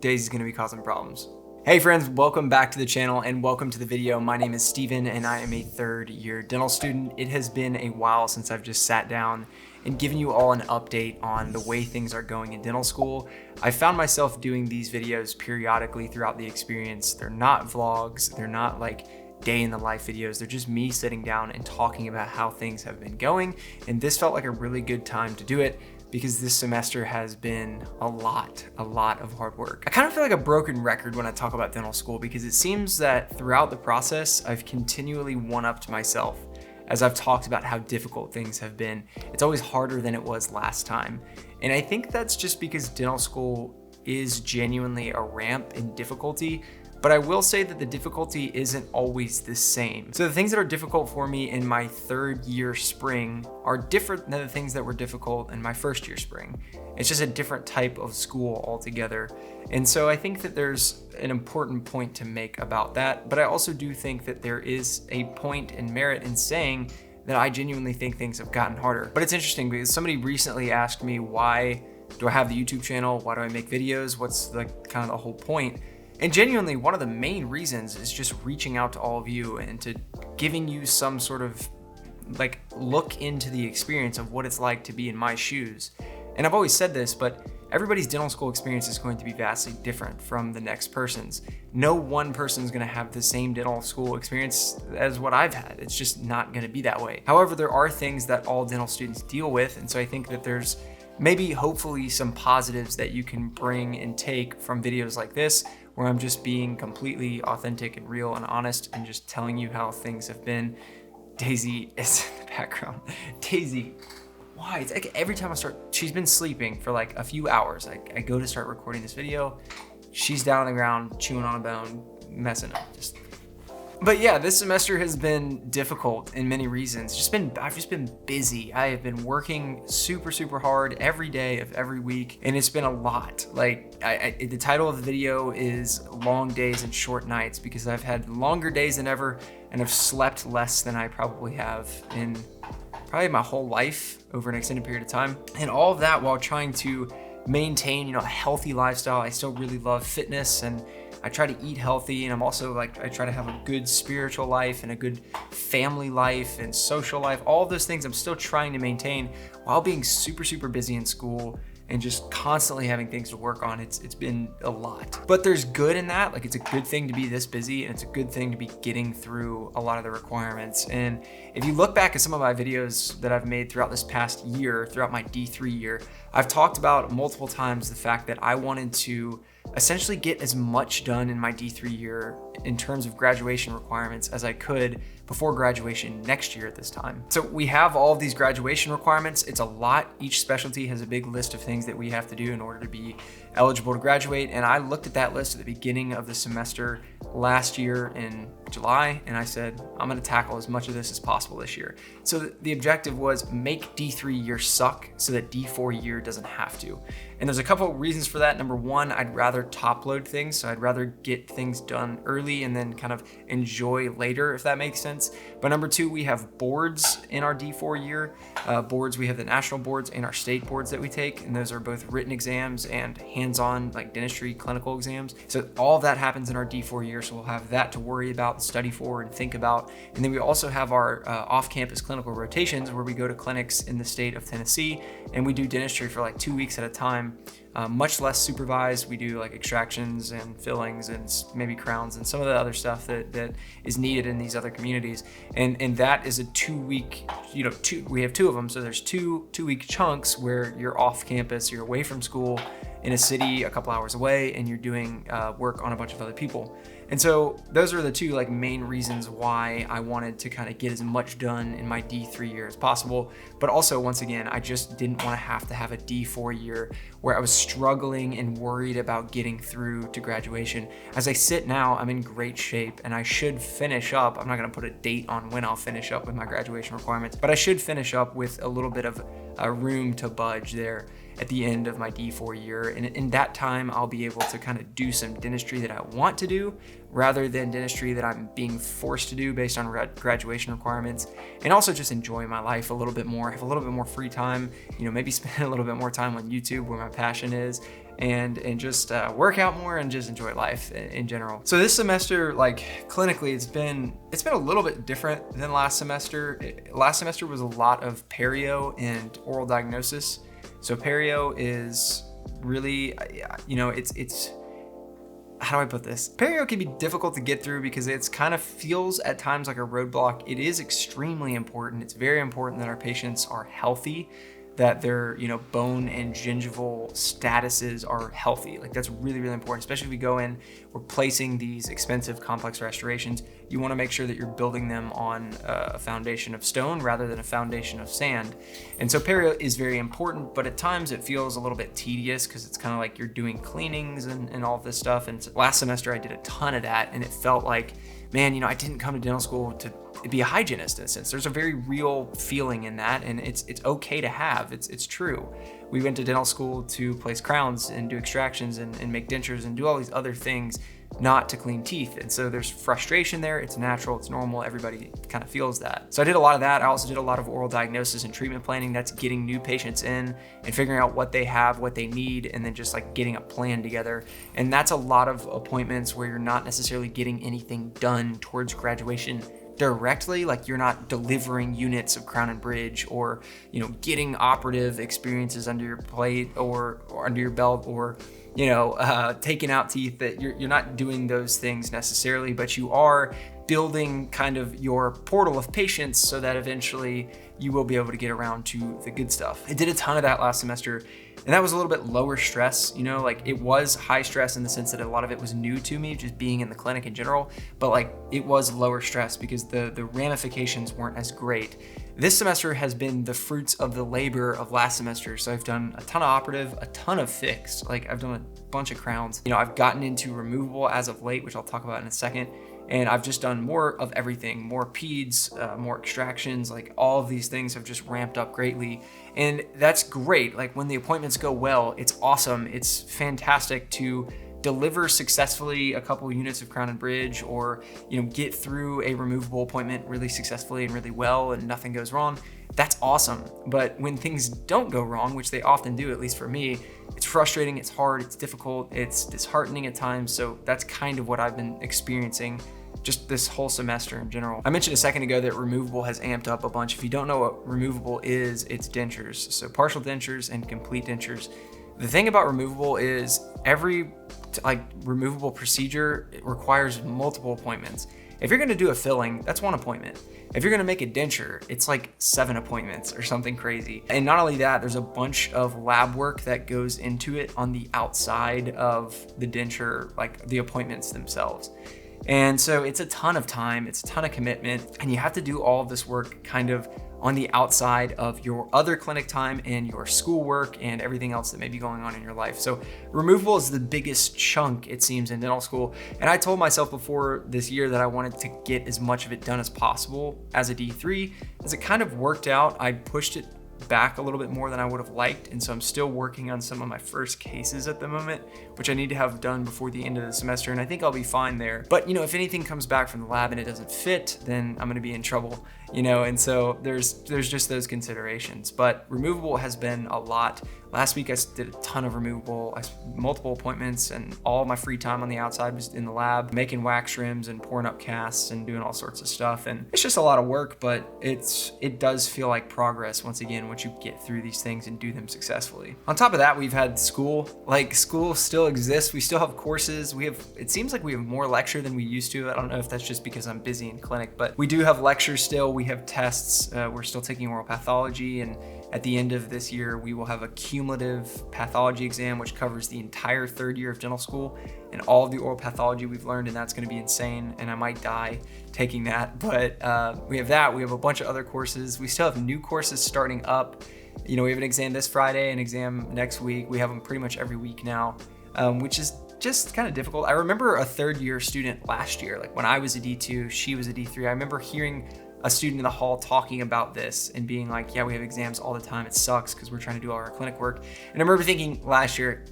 Daisy's gonna be causing problems. Hey friends, welcome back to the channel and welcome to the video. My name is Steven and I am a third-year dental student. It has been a while since I've just sat down and given you all an update on the way things are going in dental school. I found myself doing these videos periodically throughout the experience. They're not vlogs, they're not like day in the life videos. They're just me sitting down and talking about how things have been going. And this felt like a really good time to do it because this semester has been a lot of hard work. I kind of feel like a broken record when I talk about dental school because it seems that throughout the process, I've continually one-upped myself as I've talked about how difficult things have been. It's always harder than it was last time. And I think that's just because dental school is genuinely a ramp in difficulty. But I will say that the difficulty isn't always the same. So the things that are difficult for me in my third year spring are different than the things that were difficult in my first year spring. It's just a different type of school altogether. And so I think that there's an important point to make about that. But I also do think that there is a point and merit in saying that I genuinely think things have gotten harder. But it's interesting because somebody recently asked me, why do I have the YouTube channel? Why do I make videos? What's the kind of the whole point? And genuinely, one of the main reasons is just reaching out to all of you and to giving you some sort of like look into the experience of what it's like to be in my shoes. And I've always said this, but everybody's dental school experience is going to be vastly different from the next person's. No one person is going to have the same dental school experience as what I've had. It's just not going to be that way. However, there are things that all dental students deal with. And so I think that there's maybe hopefully some positives that you can bring and take from videos like this, where I'm just being completely authentic and real and honest and just telling you how things have been. Daisy is in the background. Daisy, why? It's like every time I start, she's been sleeping for like a few hours. I go to start recording this video, she's down on the ground, chewing on a bone, messing up. But yeah, this semester has been difficult in many reasons. I've just been busy. I have been working super hard every day of every week, and it's been a lot. Like the title of the video is Long Days and Short Nights because I've had longer days than ever, and I've slept less than I probably have in probably my whole life over an extended period of time. And all of that while trying to maintain, a healthy lifestyle. I still really love fitness and I try to eat healthy, and I'm also like, I try to have a good spiritual life and a good family life and social life. All of those things I'm still trying to maintain while being super busy in school and just constantly having things to work on. It's been a lot. But there's good in that. Like, it's a good thing to be this busy, and it's a good thing to be getting through a lot of the requirements. And if you look back at some of my videos that I've made throughout this past year, throughout my D3 year, I've talked about multiple times the fact that I wanted to essentially get as much done in my D3 year in terms of graduation requirements as I could before graduation next year at this time. So we have all of these graduation requirements. It's a lot. Each specialty has a big list of things that we have to do in order to be eligible to graduate. And I looked at that list at the beginning of the semester last year in July, and I said, I'm gonna tackle as much of this as possible this year. So the objective was make D3 year suck so that D4 year doesn't have to. And there's a couple of reasons for that. Number one, I'd rather top load things. So I'd rather get things done early and then kind of enjoy later, if that makes sense. But number two, we have boards in our D4 year. Boards, we have the national boards and our state boards that we take. And those are both written exams and hands-on like dentistry clinical exams. So all of that happens in our D4 year. So we'll have that to worry about, study for, and think about. And then we also have our off-campus clinical rotations where we go to clinics in the state of Tennessee and we do dentistry for like 2 weeks at a time. Much less supervised. We do like extractions and fillings and maybe crowns and some of the other stuff that is needed in these other communities. And that is a 2 week, we have two of them. So there's two week chunks where you're off campus, you're away from school in a city a couple hours away, and you're doing work on a bunch of other people. And so those are the two like main reasons why I wanted to kind of get as much done in my D3 year as possible. But also, once again, I just didn't want to have a D4 year where I was struggling and worried about getting through to graduation. As I sit now, I'm in great shape and I should finish up. I'm not going to put a date on when I'll finish up with my graduation requirements, but I should finish up with a little bit of a room to budge there at the end of my D4 year. And in that time, I'll be able to kind of do some dentistry that I want to do rather than dentistry that I'm being forced to do based on graduation requirements, and also just enjoy my life a little bit more, have a little bit more free time, maybe spend a little bit more time on YouTube where my passion is, and just work out more and just enjoy life in general. So this semester, like clinically, it's been a little bit different than last semester. Last semester was a lot of perio and oral diagnosis. So perio is really, it's how do I put this? Perio can be difficult to get through because it's kind of feels at times like a roadblock. It is extremely important. It's very important that our patients are healthy, that their bone and gingival statuses are healthy. Like that's really, really important, especially if we go in, we're placing these expensive complex restorations. You want to make sure that you're building them on a foundation of stone rather than a foundation of sand. And so perio is very important, but at times it feels a little bit tedious because it's kind of like you're doing cleanings and all this stuff. And last semester I did a ton of that, and it felt like, man, I didn't come to dental school to be a hygienist in a sense. There's a very real feeling in that, and it's okay to have. It's true. We went to dental school to place crowns and do extractions and make dentures and do all these other things, not to clean teeth. And so there's frustration there. It's natural, it's normal. Everybody kind of feels that. So I did a lot of that. I also did a lot of oral diagnosis and treatment planning. That's getting new patients in and figuring out what they have, what they need, and then just like getting a plan together. And that's a lot of appointments where you're not necessarily getting anything done towards graduation directly, like you're not delivering units of crown and bridge or getting operative experiences under your plate or under your belt or taking out teeth. That you're not doing those things necessarily, but you are building kind of your portal of patients so that eventually you will be able to get around to the good stuff. I did a ton of that last semester, and that was a little bit lower stress. Like it was high stress in the sense that a lot of it was new to me, just being in the clinic in general, but like it was lower stress because the ramifications weren't as great. This semester has been the fruits of the labor of last semester. So I've done a ton of operative, a ton of fixed, like I've done a bunch of crowns. I've gotten into removable as of late, which I'll talk about in a second. And I've just done more of everything, more peds, more extractions, like all of these things have just ramped up greatly. And that's great. Like when the appointments go well, it's awesome. It's fantastic to deliver successfully a couple units of crown and bridge, or get through a removable appointment really successfully and really well and nothing goes wrong. That's awesome. But when things don't go wrong, which they often do, at least for me, it's frustrating, it's hard, it's difficult, it's disheartening at times. So that's kind of what I've been experiencing just this whole semester in general. I mentioned a second ago that removable has amped up a bunch. If you don't know what removable is, it's dentures. So partial dentures and complete dentures. The thing about removable is every removable procedure, it requires multiple appointments. If you're gonna do a filling, that's one appointment. If you're gonna make a denture, it's like 7 appointments or something crazy. And not only that, there's a bunch of lab work that goes into it on the outside of the denture, like the appointments themselves. And so it's a ton of time, it's a ton of commitment, and you have to do all of this work kind of on the outside of your other clinic time and your schoolwork and everything else that may be going on in your life. So removable is the biggest chunk, it seems, in dental school. And I told myself before this year that I wanted to get as much of it done as possible as a D3. As it kind of worked out, I pushed it back a little bit more than I would have liked. And so I'm still working on some of my first cases at the moment, which I need to have done before the end of the semester. And I think I'll be fine there. But if anything comes back from the lab and it doesn't fit, then I'm gonna be in trouble, and so there's just those considerations. But removable has been a lot. Last week I did a ton of removable, multiple appointments, and all my free time on the outside was in the lab, making wax rims and pouring up casts and doing all sorts of stuff. And it's just a lot of work, but it does feel like progress once again, once you get through these things and do them successfully. On top of that, we've had school. Like school still exists. We still have courses. It seems like we have more lecture than we used to. I don't know if that's just because I'm busy in clinic, but we do have lectures still. We have tests. We're still taking oral pathology, and at the end of this year, we will have a cumulative pathology exam, which covers the entire 3rd year of dental school and all of the oral pathology we've learned, and that's gonna be insane, and I might die taking that. But we have that. We have a bunch of other courses. We still have new courses starting up. We have an exam this Friday, an exam next week. We have them pretty much every week now, which is just kind of difficult. I remember a 3rd year student last year, like when I was a D2, she was a D3. I remember hearing a student in the hall talking about this and being like, yeah, we have exams all the time. It sucks because we're trying to do all our clinic work. And I remember thinking last year,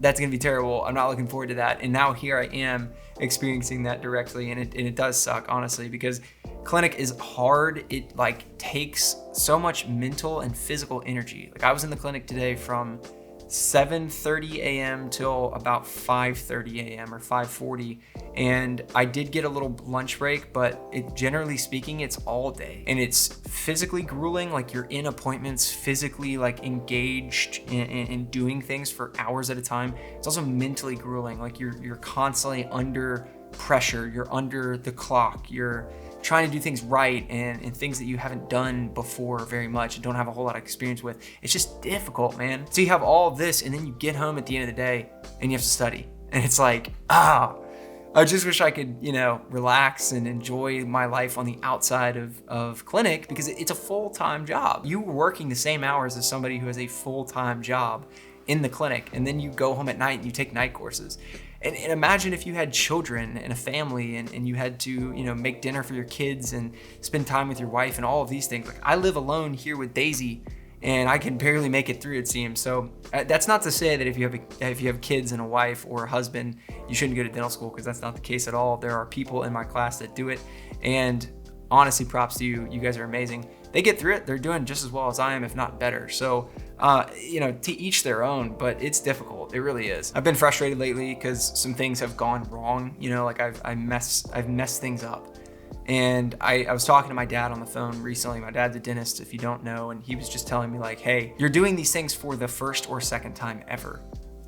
that's gonna be terrible. I'm not looking forward to that. And now here I am experiencing that directly. And it does suck, honestly, because clinic is hard. It takes so much mental and physical energy. Like I was in the clinic today from 7:30 a.m. till about 5:30 a.m. or 5:40. And I did get a little lunch break, but generally speaking, it's all day. And it's physically grueling, like you're in appointments, physically like engaged in doing things for hours at a time. It's also mentally grueling, like you're constantly under pressure, you're under the clock, you're trying to do things right and things that you haven't done before very much and don't have a whole lot of experience with. It's just difficult, man. So you have all of this and then you get home at the end of the day and you have to study. And it's like, I just wish I could, relax and enjoy my life on the outside of clinic, because it's a full-time job. You're working the same hours as somebody who has a full-time job in the clinic, and then you go home at night and you take night courses. And imagine if you had children and a family and you had to, make dinner for your kids and spend time with your wife and all of these things. Like, I live alone here with Daisy and I can barely make it through, it seems. So that's not to say that if you have kids and a wife or a husband, you shouldn't go to dental school, because that's not the case at all. There are people in my class that do it, and honestly, props to you. You guys are amazing. They get through it. They're doing just as well as I am, if not better. So, to each their own, but it's difficult. It really is. I've been frustrated lately because some things have gone wrong. Like I've messed things up. And I was talking to my dad on the phone recently. My dad's a dentist, if you don't know, and he was just telling me like, hey, you're doing these things for the first or second time ever.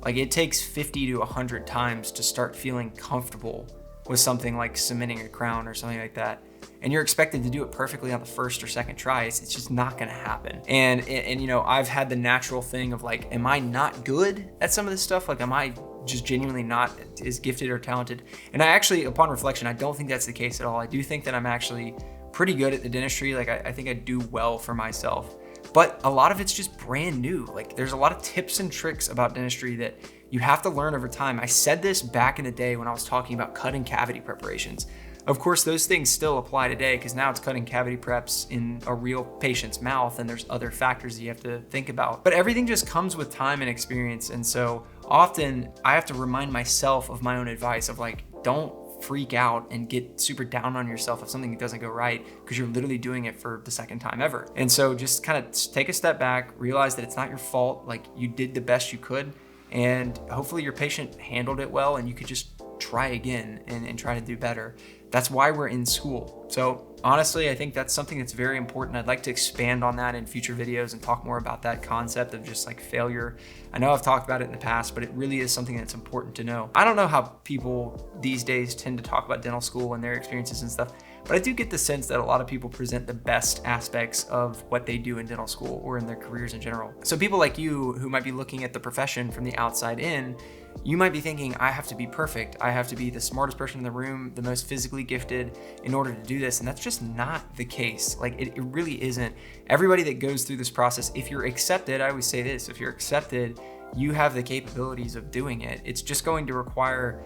Like, it takes 50 to 100 times to start feeling comfortable with something like cementing a crown or something like that. And you're expected to do it perfectly on the first or second try. It's just not gonna happen. And I've had the natural thing of like, am I not good at some of this stuff? Like, am I just genuinely not as gifted or talented? And I actually, upon reflection, I don't think that's the case at all. I do think that I'm actually pretty good at the dentistry. Like, I think I do well for myself. But a lot of it's just brand new. Like, there's a lot of tips and tricks about dentistry that you have to learn over time. I said this back in the day when I was talking about cutting cavity preparations. Of course, those things still apply today, because now it's cutting cavity preps in a real patient's mouth, and there's other factors that you have to think about. But everything just comes with time and experience. And so often I have to remind myself of my own advice of like, don't freak out and get super down on yourself if something doesn't go right, because you're literally doing it for the second time ever. And so just kind of take a step back, realize that it's not your fault. Like, you did the best you could, and hopefully your patient handled it well, and you could just try again and try to do better. That's why we're in school. So honestly, I think that's something that's very important. I'd like to expand on that in future videos and talk more about that concept of just like failure. I know I've talked about it in the past, but it really is something that's important to know. I don't know how people these days tend to talk about dental school and their experiences and stuff, but I do get the sense that a lot of people present the best aspects of what they do in dental school or in their careers in general. So people like you who might be looking at the profession from the outside in, you might be thinking, I have to be perfect. I have to be the smartest person in the room, the most physically gifted in order to do this. And that's just not the case. Like, it really isn't. Everybody that goes through this process, if you're accepted, I always say this, if you're accepted, you have the capabilities of doing it. It's just going to require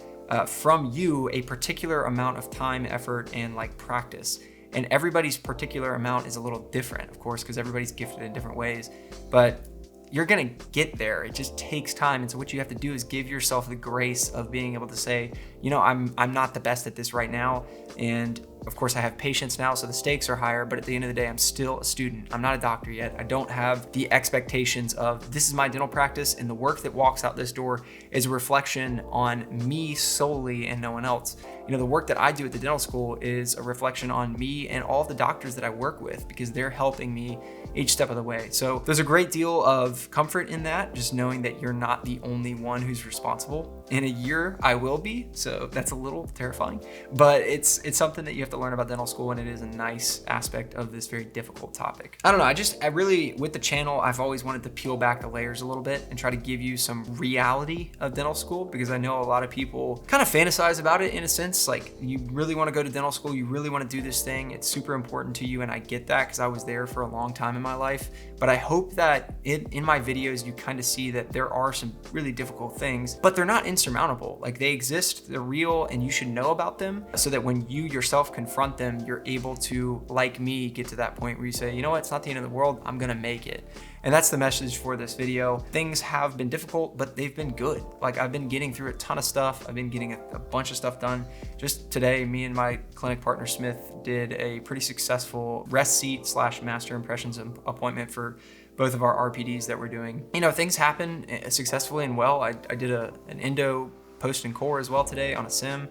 from you a particular amount of time, effort, and like practice. And everybody's particular amount is a little different, of course, because everybody's gifted in different ways. But you're gonna get there. It just takes time. And so what you have to do is give yourself the grace of being able to say, I'm not the best at this right now. And of course I have patience now, so the stakes are higher, but at the end of the day, I'm still a student. I'm not a doctor yet. I don't have the expectations of this is my dental practice, and the work that walks out this door is a reflection on me solely and no one else. The work that I do at the dental school is a reflection on me and all the doctors that I work with, because they're helping me each step of the way. So there's a great deal of comfort in that, just knowing that you're not the only one who's responsible. In a year, I will be, so that's a little terrifying, but it's something that you have to learn about dental school, and it is a nice aspect of this very difficult topic. I don't know, I really, with the channel, I've always wanted to peel back the layers a little bit and try to give you some reality of dental school, because I know a lot of people kind of fantasize about it in a sense. Like, you really want to go to dental school, you really want to do this thing, it's super important to you, and I get that because I was there for a long time in my life. But I hope that in my videos, you kind of see that there are some really difficult things, but they're not insurmountable. Like, they exist, they're real, and you should know about them so that when you yourself confront them, you're able to, like me, get to that point where you say, you know what, it's not the end of the world, I'm gonna make it. And that's the message for this video. Things have been difficult, but they've been good. Like, I've been getting through a ton of stuff. I've been getting a bunch of stuff done. Just today, me and my clinic partner Smith did a pretty successful rest seat / master impressions appointment for both of our RPDs that we're doing. You know, things happen successfully and well. I did an endo post and core as well today on a sim.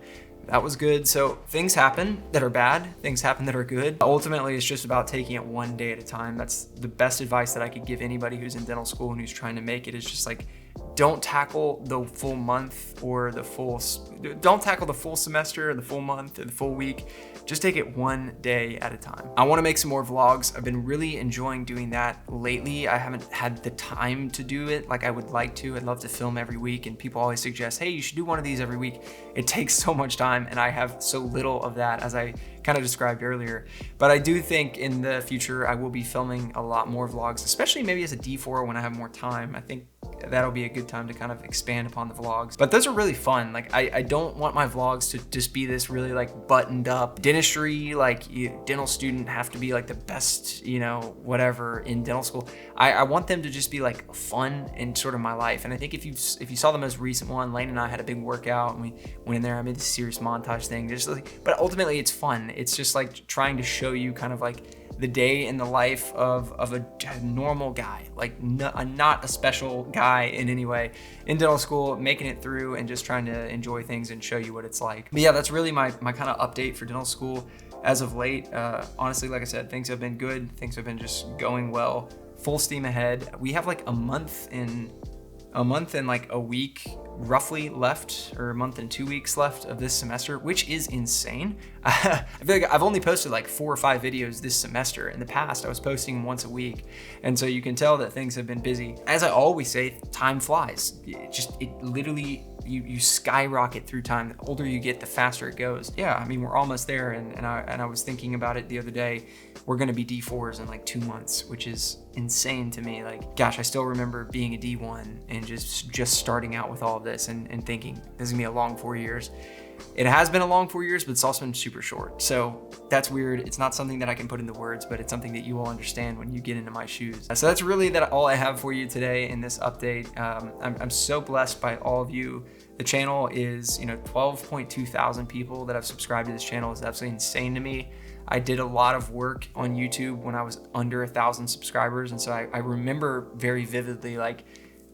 That was good. So things happen that are bad, things happen that are good. Ultimately, it's just about taking it one day at a time. That's the best advice that I could give anybody who's in dental school and who's trying to make it. Is just like, don't tackle the full month or don't tackle the full semester or the full month or the full week. Just take it one day at a time. I want to make some more vlogs. I've been really enjoying doing that lately. I haven't had the time to do it like I would like to. I'd love to film every week, and people always suggest, hey, you should do one of these every week. It takes so much time, and I have so little of that, as I kind of described earlier. But I do think in the future I will be filming a lot more vlogs, especially maybe as a D4 when I have more time. I think that'll be a good time to kind of expand upon the vlogs. But those are really fun. Like I don't want my vlogs to just be this really like buttoned up dentistry, like dental student have to be like the best, you know, whatever in dental school. I want them to just be like fun and sort of my life. And I think if you saw the most recent one, Lane and I had a big workout and we went in there, I made this serious montage thing. Just like, but ultimately it's fun. It's just like trying to show you kind of like the day in the life of a normal guy, like not a special guy in any way, in dental school, making it through and just trying to enjoy things and show you what it's like. But yeah, that's really my kind of update for dental school as of late. Honestly, like I said, things have been good. Things have been just going well, full steam ahead. We have like a month and like a week roughly left, or a month and 2 weeks left of this semester, which is insane. I feel like I've only posted like 4 or 5 videos this semester. In the past, I was posting once a week. And so you can tell that things have been busy. As I always say, time flies. It literally, you skyrocket through time. The older you get, the faster it goes. Yeah, I mean, we're almost there. And I was thinking about it the other day. We're gonna be D4s in like 2 months, which is insane to me. Like, gosh, I still remember being a D1 and just starting out with all of this and thinking this is gonna be a long 4 years. It has been a long 4 years, but it's also been super short. So that's weird. It's not something that I can put into words, but it's something that you will understand when you get into my shoes. So that's really all I have for you today in this update. I'm so blessed by all of you. The channel is, 12.2 thousand people that have subscribed to this channel is absolutely insane to me. I did a lot of work on YouTube when I was under 1,000 subscribers. And so I remember very vividly, like,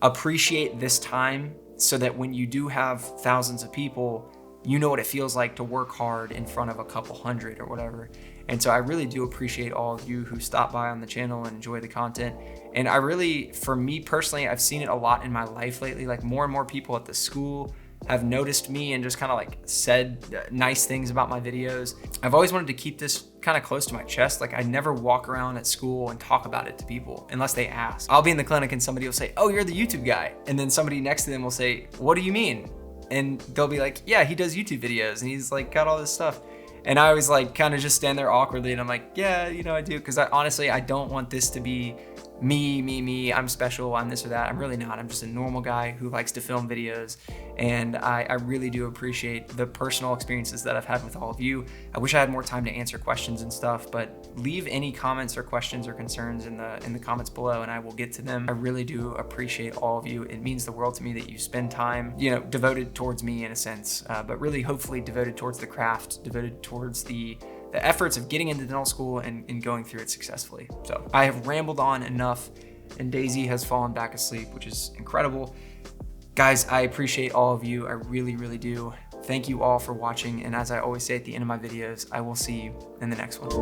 appreciate this time so that when you do have thousands of people, you know what it feels like to work hard in front of a couple hundred or whatever. And so I really do appreciate all of you who stop by on the channel and enjoy the content. And I really, for me personally, I've seen it a lot in my life lately. Like, more and more people at the school have noticed me and just kind of like said nice things about my videos. I've always wanted to keep this kind of close to my chest. Like, I never walk around at school and talk about it to people unless they ask. I'll be in the clinic and somebody will say, oh, you're the YouTube guy. And then somebody next to them will say, what do you mean? And they'll be like, yeah, he does YouTube videos and he's like got all this stuff. And I always like kind of just stand there awkwardly and I'm like, yeah, I do. Cause honestly, I don't want this to be me, I'm special, I'm this or that. I'm really not. I'm just a normal guy who likes to film videos. And I really do appreciate the personal experiences that I've had with all of you. I wish I had more time to answer questions and stuff, but leave any comments or questions or concerns in the comments below and I will get to them. I really do appreciate all of you. It means the world to me that you spend time, devoted towards me in a sense, but really hopefully devoted towards the craft, devoted towards the efforts of getting into dental school and going through it successfully. So I have rambled on enough and Daisy has fallen back asleep, which is incredible. Guys, I appreciate all of you. I really, really do. Thank you all for watching. And as I always say at the end of my videos, I will see you in the next one.